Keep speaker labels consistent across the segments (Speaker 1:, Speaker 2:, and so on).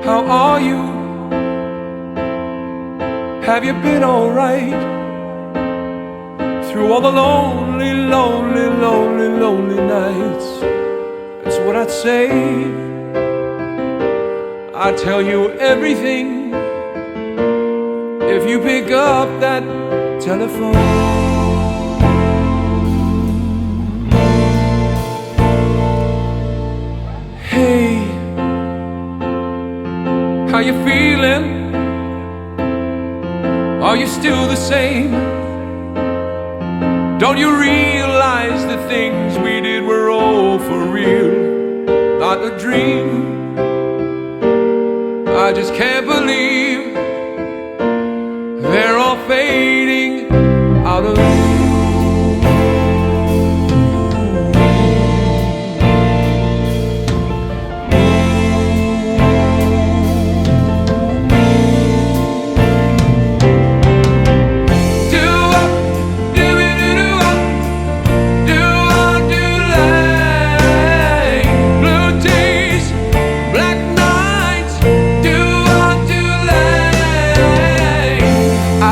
Speaker 1: how are you? Have you been alright? Through all the lonely, lonely, lonely, lonely nights. That's what I'd say. I'd tell you everything if you pick up that telephone. Hey, how you feeling? Are you still the same? Don't you realize the things we did were all for real, not a dream? I just can't believe they're all fading out of view.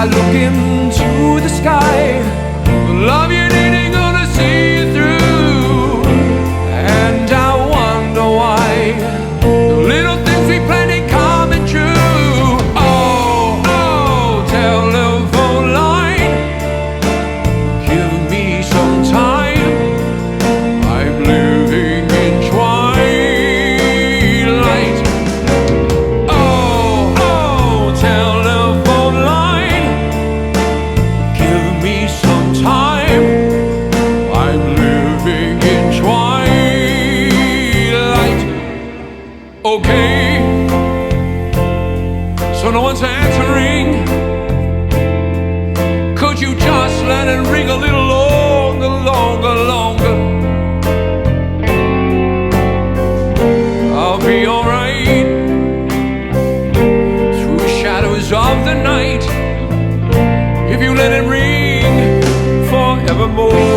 Speaker 1: Look into the sky, the love you need ain't gonna see you through. And I wonder why the little things we planned ain't coming true. Oh, oh, telephone line, give me some time. I'm living in twilight. Oh, oh, telephone line, give me some time. I'm living in twilight. Okay, so no one's answering. Could you just let it ring a little longer, longer, longer? I'll be alright through the shadows of the night if you let it ring forevermore.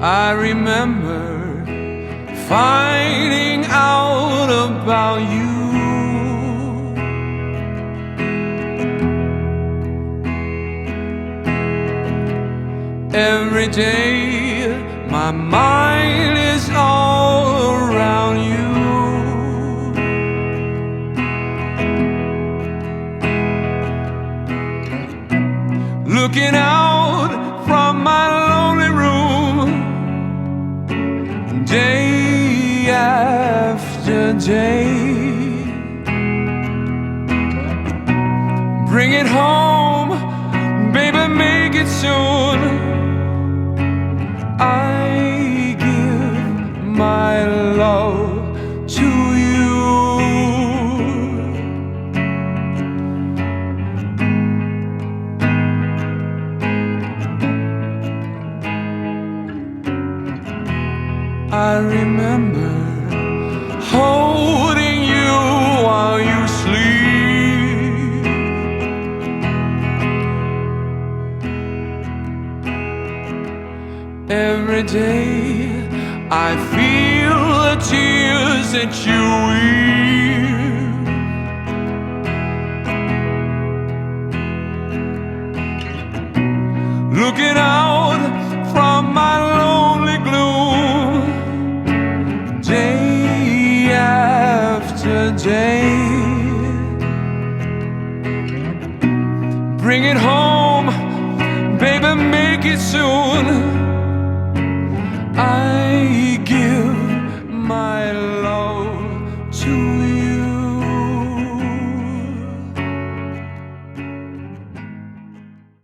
Speaker 1: I remember finding out about you. Every day my mind is all around you. looking out from my lonely room, day after day. Bring it home, baby, make it soon. I give my love to you. I remember holding you while you sleep. Every day I feel the tears that you weep. Looking out from my lonely gloom, day after day. Bring it home, baby, make it soon. I give my love.